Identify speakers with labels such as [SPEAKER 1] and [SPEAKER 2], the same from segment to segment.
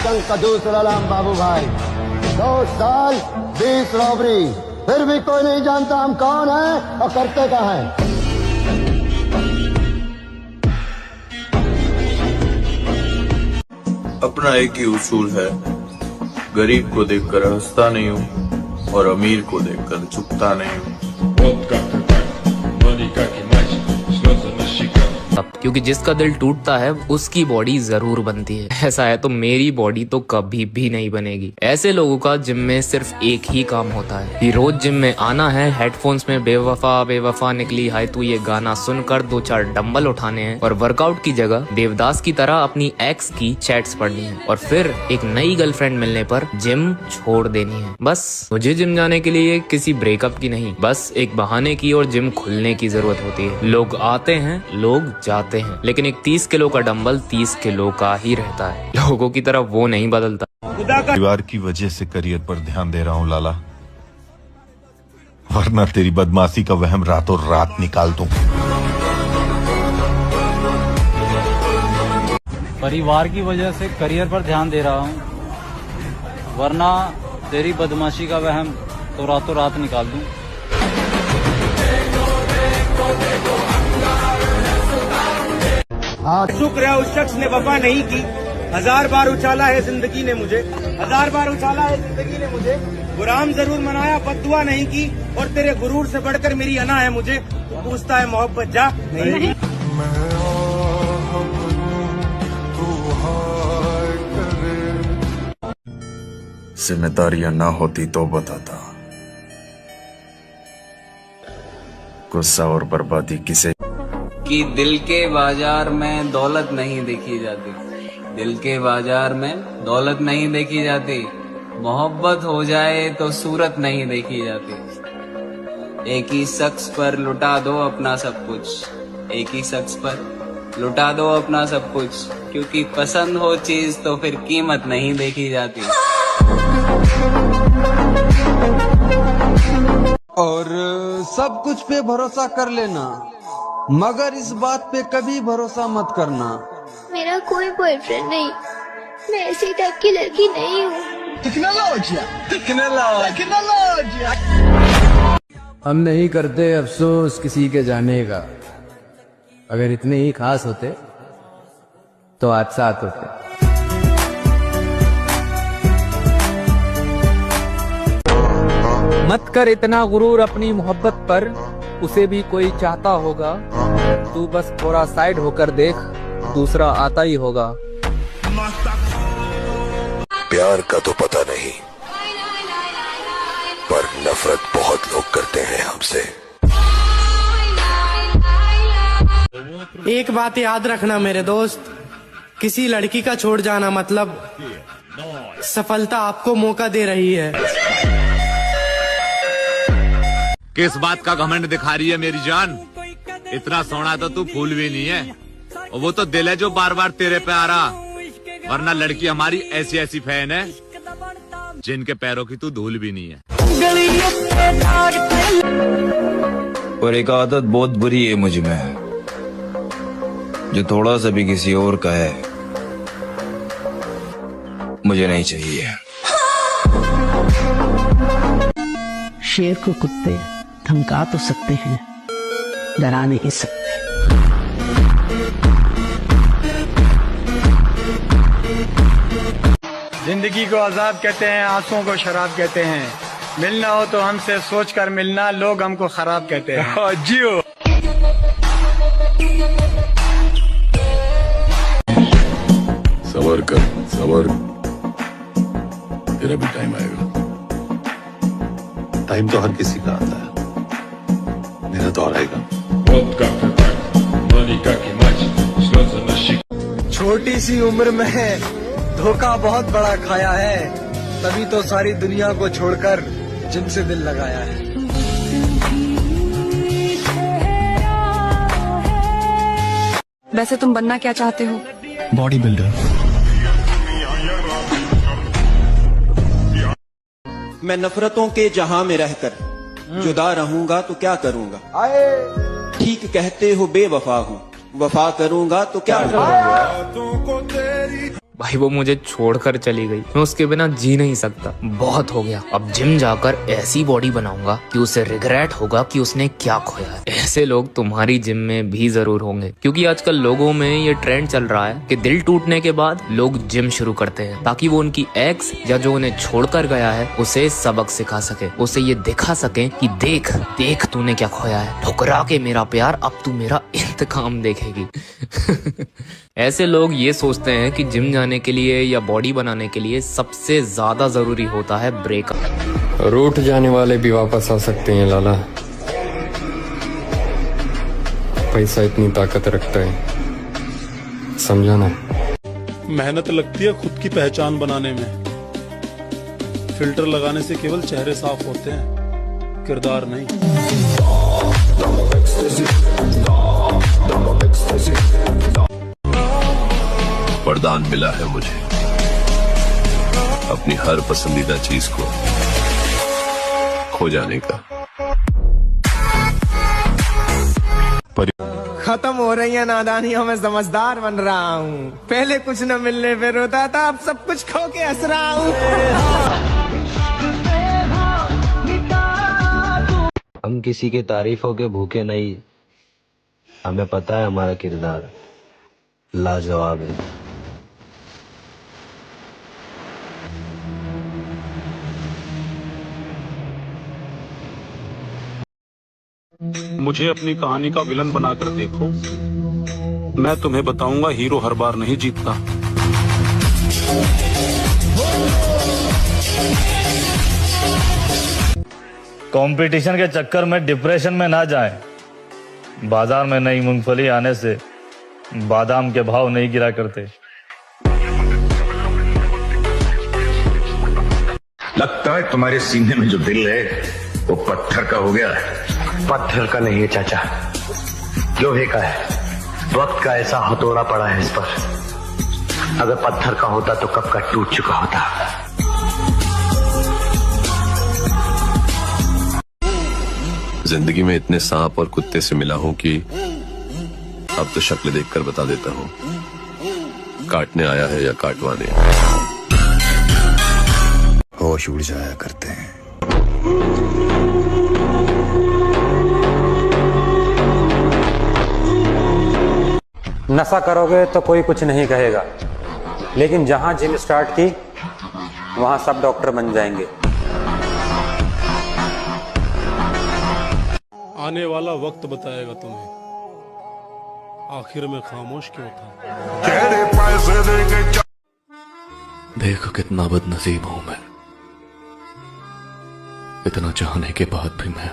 [SPEAKER 1] जंग का दूसरा नाम बाबू भाई। 2 साल 20 रॉबरी, फिर भी कोई नहीं जानता हम कौन हैं और करते क्या हैं।
[SPEAKER 2] अपना एक ही उसूल है, गरीब को देखकर हंसता नहीं हूँ और अमीर को देखकर झुकता नहीं हूँ।
[SPEAKER 3] क्योंकि जिसका दिल टूटता है उसकी बॉडी जरूर बनती है। ऐसा है तो मेरी बॉडी तो कभी भी नहीं बनेगी। ऐसे लोगों का जिम में सिर्फ एक ही काम होता है कि रोज जिम में आना है, हेडफोन्स में बेवफा बेवफा निकली हाय तू ये गाना सुनकर 2-4 डंबल उठाने हैं और वर्कआउट की जगह देवदास की तरह अपनी एक्स की चैट्स पढ़नी है और फिर एक नई गर्लफ्रेंड मिलने पर जिम छोड़ देनी है। बस मुझे जिम जाने के लिए किसी ब्रेकअप की नहीं, बस एक बहाने की और जिम खुलने की जरूरत होती है। लोग आते हैं, लोग जाते हैं, लेकिन एक 30 किलो का डंबल 30 किलो का ही रहता है। लोगों की तरह वो नहीं बदलता।
[SPEAKER 4] परिवार की वजह से करियर पर ध्यान दे रहा हूँ लाला, वरना तेरी बदमाशी का वहम रातों रात निकाल दूं।
[SPEAKER 5] परिवार की वजह से करियर पर ध्यान दे रहा हूँ, वरना तेरी बदमाशी का वहम तो रातों रात निकाल दूं।
[SPEAKER 6] शुक्र है उस शख्स ने वफा नहीं की। 1000 बार उछाला है जिंदगी ने मुझे, 1000 बार उछाला है जिंदगी ने मुझे। गुलाम जरूर मनाया, बद्दुआ नहीं की, और तेरे गुरूर से बढ़कर मेरी अना है मुझे। तो पूछता है मोहब्बत जा नहीं।
[SPEAKER 2] जिम्मेदारियां ना होती तो बताता, गुस्सा और बर्बादी किसे
[SPEAKER 7] कि दिल के बाजार में दौलत नहीं देखी जाती, दिल के बाजार में दौलत नहीं देखी जाती। मोहब्बत हो जाए तो सूरत नहीं देखी जाती। एक ही शख्स पर लुटा दो अपना सब कुछ, एक ही शख्स पर लुटा दो अपना सब कुछ, क्योंकि पसंद हो चीज तो फिर कीमत नहीं देखी जाती।
[SPEAKER 8] और सब कुछ पे भरोसा कर लेना, मगर इस बात पे कभी भरोसा मत करना।
[SPEAKER 9] मेरा कोई बॉयफ्रेंड नहीं, मैं ऐसी टाइप की लड़की नहीं हूँ।
[SPEAKER 10] हम नहीं करते अफसोस किसी के जाने का, अगर इतने ही खास होते तो आज साथ होते। मत कर इतना गुरूर अपनी मोहब्बत पर, उसे भी कोई चाहता होगा। तू बस थोड़ा साइड होकर देख, दूसरा आता ही होगा।
[SPEAKER 4] प्यार का तो पता नहीं, पर नफरत बहुत लोग करते हैं हमसे।
[SPEAKER 6] एक बात याद रखना मेरे दोस्त, किसी लड़की का छोड़ जाना मतलब सफलता आपको मौका दे रही है।
[SPEAKER 11] किस बात का घमंड दिखा रही है मेरी जान? इतना सोना तो तू फूल भी नहीं है, और वो तो दिल है जो बार बार तेरे पे आ रहा। वरना लड़की हमारी ऐसी ऐसी फैन है जिनके पैरों की तू धूल भी नहीं है।
[SPEAKER 12] और एक आदत बहुत बुरी है मुझ में, जो थोड़ा सा भी किसी और का है मुझे नहीं चाहिए।
[SPEAKER 13] शेर को कुत्ते धमका तो सकते हैं, डरा नहीं सकते।
[SPEAKER 6] जिंदगी को अजाब कहते हैं, आंसुओं को शराब कहते हैं। मिलना हो तो हमसे सोच कर मिलना, लोग हमको खराब कहते हैं। जियो।
[SPEAKER 2] सबर कर, सबर, तेरा भी टाइम आएगा। टाइम तो हर किसी का आता है, मेरा तो आएगा।
[SPEAKER 8] छोटी सी उम्र में धोखा बहुत बड़ा खाया है, तभी तो सारी दुनिया को छोड़कर जिनसे दिल लगाया है।
[SPEAKER 14] वैसे तुम बनना क्या चाहते हो?
[SPEAKER 15] Body builder.
[SPEAKER 16] मैं नफरतों के जहां में रहकर जुदा रहूंगा तो क्या करूंगा? ठीक कहते हो बेवफा हूँ, वफा करूंगा तो क्या करूंगा?
[SPEAKER 3] भाई वो मुझे छोड़कर चली गई, मैं उसके बिना जी नहीं सकता, बहुत हो गया। अब जिम जाकर ऐसी बॉडी बनाऊंगा कि उसे रिग्रेट होगा कि उसने क्या खोया है। ऐसे लोग तुम्हारी जिम में भी जरूर होंगे, क्योंकि आजकल लोगों में ये ट्रेंड चल रहा है कि दिल टूटने के बाद लोग जिम शुरू करते हैं, ताकि वो उनकी एक्स या जो उन्हें छोड़कर गया है उसे सबक सिखा सके, उसे ये दिखा सके कि देख देख तूने क्या खोया है, ठुकरा के मेरा प्यार, अब तू मेरा इंतकाम देखेगी। ऐसे लोग ये सोचते हैं कि जिम जाने के लिए या बॉडी बनाने के लिए सबसे ज्यादा जरूरी होता है ब्रेकअप।
[SPEAKER 15] रूठ जाने वाले भी वापस आ सकते हैं लाला, पैसा इतनी ताकत रखता है, समझा ना।
[SPEAKER 17] मेहनत लगती है खुद की पहचान बनाने में, फिल्टर लगाने से केवल चेहरे साफ होते हैं, किरदार नहीं।
[SPEAKER 18] वरदान मिला है मुझे अपनी हर पसंदीदा चीज को खो जाने का।
[SPEAKER 8] खत्म हो रही है नादानियों में समझदार बन रहा हूँ, पहले कुछ न मिलने पे रोता था, अब सब कुछ खो के हंस रहा हूँ।
[SPEAKER 19] हम किसी के तारीफों के भूखे नहीं, हमें पता है हमारा किरदार लाजवाब है।
[SPEAKER 17] मुझे अपनी कहानी का विलन बनाकर देखो, मैं तुम्हें बताऊंगा हीरो हर बार नहीं जीतता।
[SPEAKER 20] कंपटीशन के चक्कर में डिप्रेशन में ना जाएं। बाजार में नई मूंगफली आने से बादाम के भाव नहीं गिरा करते।
[SPEAKER 21] लगता है तुम्हारे सीने में जो दिल है वो पत्थर का हो गया है।
[SPEAKER 19] पत्थर का नहीं है चाचा, लोहे का है। वक्त का ऐसा हथौड़ा पड़ा है इस पर, अगर पत्थर का होता तो कब का टूट चुका होता।
[SPEAKER 18] जिंदगी में इतने सांप और कुत्ते से मिला हूं कि अब तो शक्ल देखकर बता देता हूं काटने आया है या काटवाने।
[SPEAKER 21] होश उड़ जाया करते हैं।
[SPEAKER 22] नशा करोगे तो कोई कुछ नहीं कहेगा, लेकिन जहां जिम स्टार्ट की वहां सब डॉक्टर बन जाएंगे।
[SPEAKER 17] आने वाला वक्त बताएगा तुम्हें आखिर में खामोश क्यों था।
[SPEAKER 23] देखो कितना बदनसीब हूं मैं, इतना चाहने के बाद भी मैं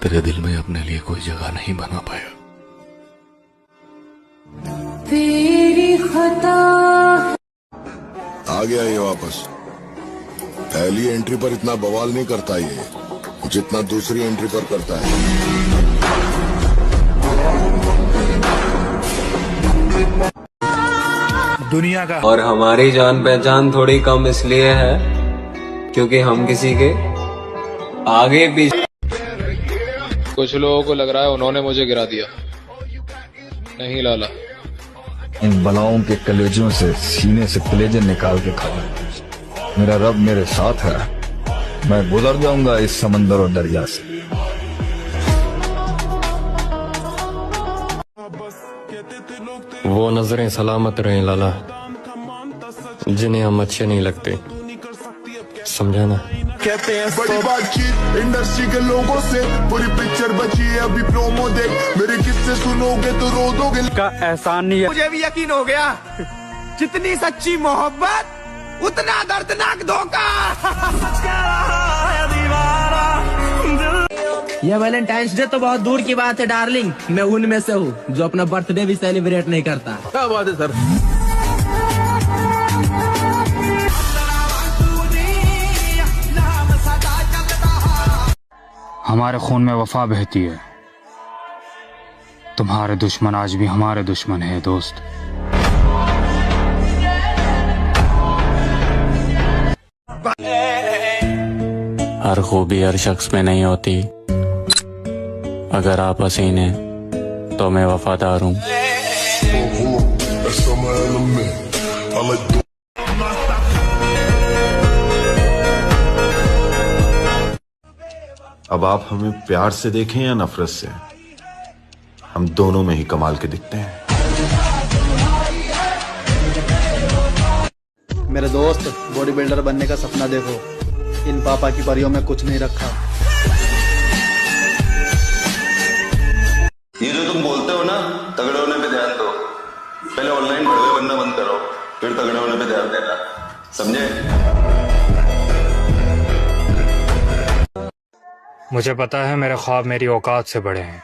[SPEAKER 23] तेरे दिल में अपने लिए कोई जगह नहीं बना पाया।
[SPEAKER 24] तेरी खता
[SPEAKER 25] आ गया ये वापस। पहली एंट्री पर इतना बवाल नहीं करता ये जितना दूसरी एंट्री पर करता है।
[SPEAKER 7] दुनिया का और हमारी जान पहचान थोड़ी कम इसलिए है क्योंकि हम किसी के आगे पीछे।
[SPEAKER 26] कुछ लोगों को लग रहा है उन्होंने मुझे गिरा दिया, नहीं लाला।
[SPEAKER 4] इन बलाओं के कलेजों से सीने से कलेजे निकाल के खाओ। मेरा रब मेरे साथ है, मैं गुजर जाऊंगा इस समंदर और दरिया से।
[SPEAKER 15] वो नजरें सलामत रहें लाला, जिन्हें हम अच्छे नहीं लगते, समझा ना।
[SPEAKER 25] कहते हैं बड़ी बातचीत इंडस्ट्री के लोगों से, पूरी पिक्चर बची है अभी प्रोमो देख, मेरे किस्से सुनोगे तो रो दोगे।
[SPEAKER 22] का एहसान नहीं है।
[SPEAKER 8] मुझे भी यकीन हो गया, जितनी सच्ची मोहब्बत उतना दर्दनाक धोखा।
[SPEAKER 13] ये वैलेंटाइंस डे तो बहुत दूर की बात है डार्लिंग, मैं उनमें से हूँ जो अपना बर्थडे भी सेलिब्रेट नहीं करता।
[SPEAKER 22] क्या बात है सर।
[SPEAKER 27] हमारे खून में वफा बहती है, तुम्हारे दुश्मन आज भी हमारे दुश्मन है दोस्त।
[SPEAKER 15] हर खूबी हर शख्स में नहीं होती, अगर आप हसीन हैं तो मैं वफादार हूँ।
[SPEAKER 21] अब आप हमें प्यार से देखें या नफरत से, हम दोनों में ही कमाल के दिखते हैं।
[SPEAKER 8] मेरे दोस्त, बॉडी बिल्डर बनने का सपना देखो, इन पापा की परियों में कुछ नहीं रखा।
[SPEAKER 21] ये जो तुम बोलते हो ना, तगड़े होने पे ध्यान दो। पहले ऑनलाइन भड़वे बनना बंद करो, फिर तगड़े होने पे ध्यान देना, समझे?
[SPEAKER 27] मुझे पता है मेरे ख्वाब मेरी औकात से बड़े हैं,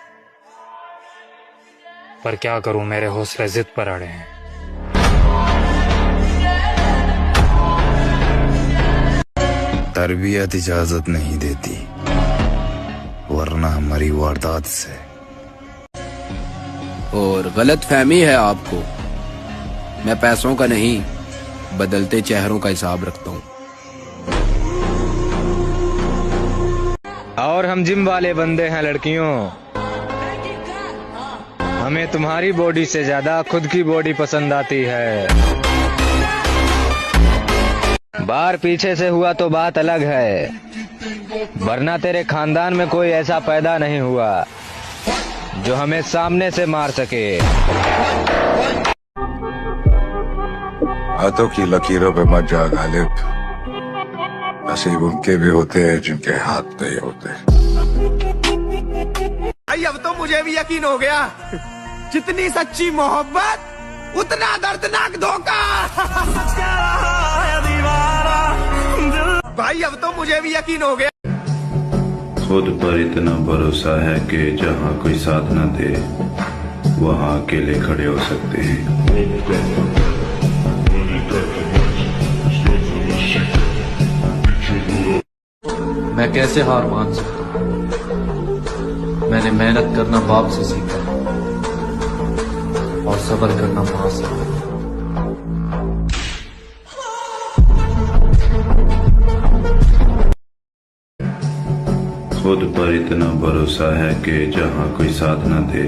[SPEAKER 27] पर क्या करूं, मेरे हौसले जिद पर अड़े हैं।
[SPEAKER 4] तरबियत इजाजत नहीं देती, वरना हमारी वारदात से।
[SPEAKER 1] और गलत फहमी है आपको, मैं पैसों का नहीं बदलते चेहरों का हिसाब रखता हूँ।
[SPEAKER 5] और हम जिम वाले बंदे हैं लड़कियों, हमें तुम्हारी बॉडी से ज्यादा खुद की बॉडी पसंद आती है। बार पीछे से हुआ तो बात अलग है, वरना तेरे खानदान में कोई ऐसा पैदा नहीं हुआ जो हमें सामने से मार सके।
[SPEAKER 21] हाथों की लकीरों पे मत जा गालिब, नसीब उनके भी होते हैं जिनके हाथ नहीं होते।
[SPEAKER 8] भाई अब तो मुझे भी यकीन हो गया, जितनी सच्ची मोहब्बत उतना दर्दनाक धोखा। भाई अब तो मुझे भी यकीन हो गया।
[SPEAKER 18] खुद पर इतना भरोसा है कि जहाँ कोई साथ न दे वहाँ अकेले खड़े हो सकते हैं।
[SPEAKER 2] मैं कैसे हार मान सकता हूँ? मैंने मेहनत करना बाप से सीखा और सब्र करना माँ से।
[SPEAKER 18] खुद पर इतना भरोसा है कि जहाँ कोई साथ न दे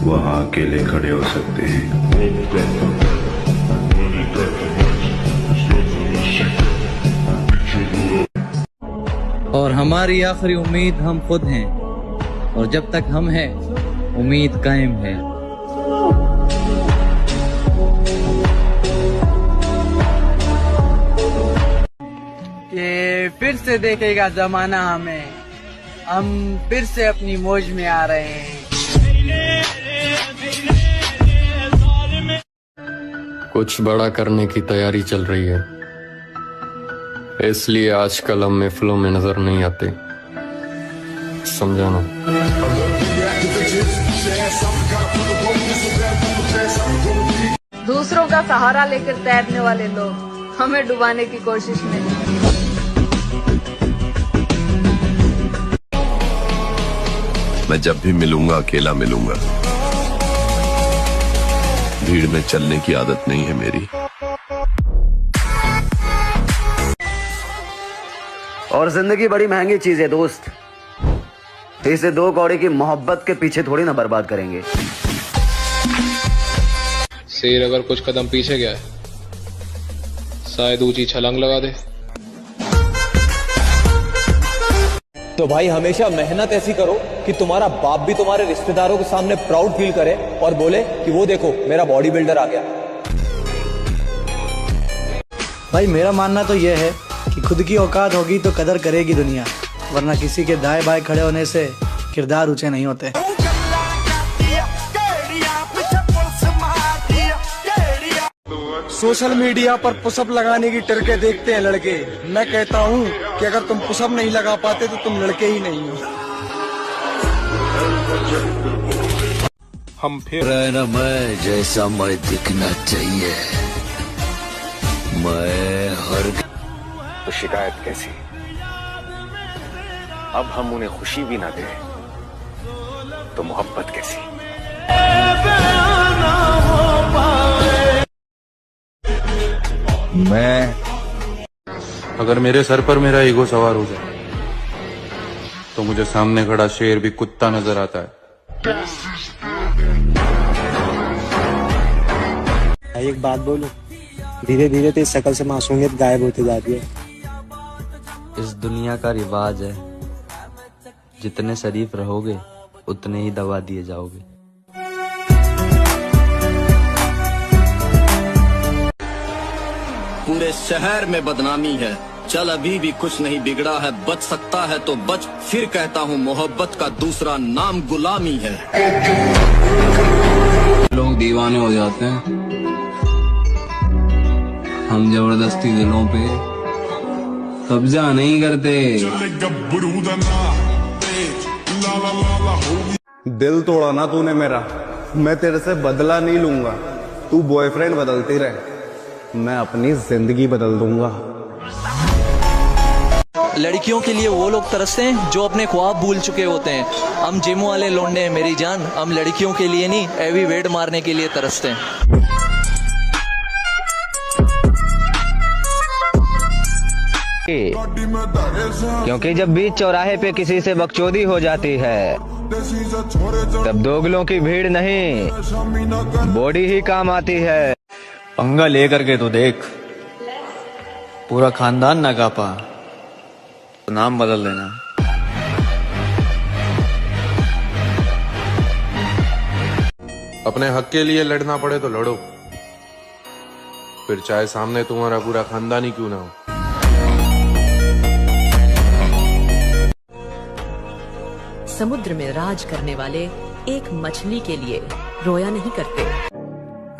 [SPEAKER 18] वहाँ अकेले खड़े हो सकते हैं।
[SPEAKER 6] और हमारी आखिरी उम्मीद हम खुद हैं, और जब तक हम हैं उम्मीद कायम है।
[SPEAKER 9] ये फिर से देखेगा जमाना हमें, हम फिर से अपनी मौज में आ रहे हैं।
[SPEAKER 15] कुछ बड़ा करने की तैयारी चल रही है, इसलिए आजकल हम महफिलों में नजर नहीं आते, समझाना।
[SPEAKER 10] दूसरों का सहारा लेकर तैरने वाले लोग हमें डुबाने की कोशिश में।
[SPEAKER 18] मैं जब भी मिलूंगा अकेला मिलूंगा, भीड़ में चलने की आदत नहीं है मेरी।
[SPEAKER 11] और जिंदगी बड़ी महंगी चीज है दोस्त, इसे दो कौड़े की मोहब्बत के पीछे थोड़ी ना बर्बाद करेंगे।
[SPEAKER 26] शेर अगर कुछ कदम पीछे गया है, शायद ऊंची छलांग लगा दे।
[SPEAKER 12] तो भाई हमेशा मेहनत ऐसी करो कि तुम्हारा बाप भी तुम्हारे रिश्तेदारों के सामने प्राउड फील करे और बोले कि वो देखो मेरा बॉडी बिल्डर आ गया।
[SPEAKER 8] भाई मेरा मानना तो यह है कि खुद की औकात होगी तो कदर करेगी दुनिया, वरना किसी के दाएं बाएं खड़े होने से किरदार ऊंचे नहीं होते। सोशल मीडिया पर पुशअप लगाने की ट्रिकें देखते हैं लड़के। मैं कहता हूँ कि अगर तुम पुशअप नहीं लगा पाते तो तुम लड़के ही नहीं हो।
[SPEAKER 17] हम फिर
[SPEAKER 19] रहना मैं जैसा मैं दिखना चाहिए, मैं हर
[SPEAKER 28] तो शिकायत कैसी? अब हम उन्हें खुशी भी ना दें तो मोहब्बत कैसी?
[SPEAKER 4] मैं
[SPEAKER 2] अगर मेरे सर पर मेरा ईगो सवार हो जाए तो मुझे सामने खड़ा शेर भी कुत्ता नजर आता है।
[SPEAKER 3] भाई एक बात बोलूं, धीरे धीरे तो इस शक्ल से मासूमियत गायब होती जा रही है।
[SPEAKER 7] इस दुनिया का रिवाज है, जितने शरीफ रहोगे उतने ही दबा दिए जाओगे।
[SPEAKER 14] पूरे शहर में बदनामी है, चल अभी भी कुछ नहीं बिगड़ा है, बच सकता है तो बच, फिर कहता हूँ मोहब्बत का दूसरा नाम गुलामी है।
[SPEAKER 16] लोग दीवाने हो जाते हैं, हम जबरदस्ती दिलों पे कब्जा नहीं करते।
[SPEAKER 20] दिल तोड़ा ना तूने मेरा, मैं तेरे से बदला नहीं लूंगा। तू बॉयफ्रेंड बदलती रहे, मैं अपनी जिंदगी बदल दूंगा।
[SPEAKER 23] लड़कियों के लिए वो लोग तरसते हैं जो अपने ख्वाब भूल चुके होते हैं। हम जिम वाले लौंडे हैं मेरी जान, हम लड़कियों के लिए नहीं हैवी वेट मारने के लिए तरसते हैं।
[SPEAKER 5] क्योंकि जब बीच चौराहे पे किसी से बकचोदी हो जाती है, तब दोगलों की भीड़ नहीं, बॉडी ही काम आती है।
[SPEAKER 6] पंगा लेकर के तो देख, पूरा खानदान ना कापा तो नाम बदल देना।
[SPEAKER 2] अपने हक के लिए लड़ना पड़े तो लड़ो, फिर चाहे सामने तुम्हारा पूरा खानदान ही क्यों ना हो।
[SPEAKER 24] समुद्र में राज करने वाले एक मछली के लिए रोया नहीं करते।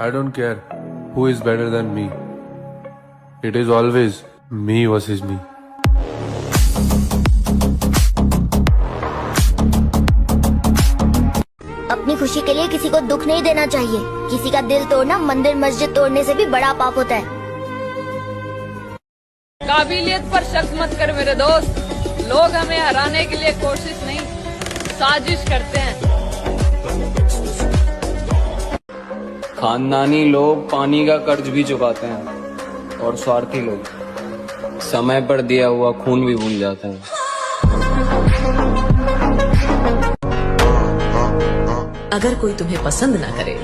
[SPEAKER 2] I don't care who is better than me. It is always me versus me.
[SPEAKER 25] अपनी खुशी के लिए किसी को दुख नहीं देना चाहिए। किसी का दिल तोड़ना मंदिर मस्जिद तोड़ने से भी बड़ा पाप होता है।
[SPEAKER 10] काबिलियत पर शक मत कर मेरे दोस्त, लोग हमें हराने के लिए कोशिश नहीं साजिश करते हैं।
[SPEAKER 6] खानदानी लोग पानी का कर्ज भी चुकाते हैं और स्वार्थी लोग समय पर दिया हुआ खून भी भूल जाते हैं।
[SPEAKER 24] अगर कोई तुम्हें पसंद ना करे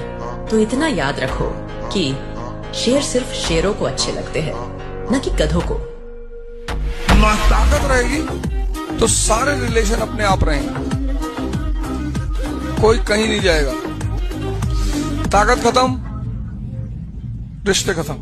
[SPEAKER 24] तो इतना याद रखो कि शेर सिर्फ शेरों को अच्छे लगते हैं, न कि गधों को।
[SPEAKER 8] ताकत रहेगी तो सारे रिलेशन अपने आप रहेंगे, कोई कहीं नहीं जाएगा। ताकत खत्म, रिश्ते खत्म।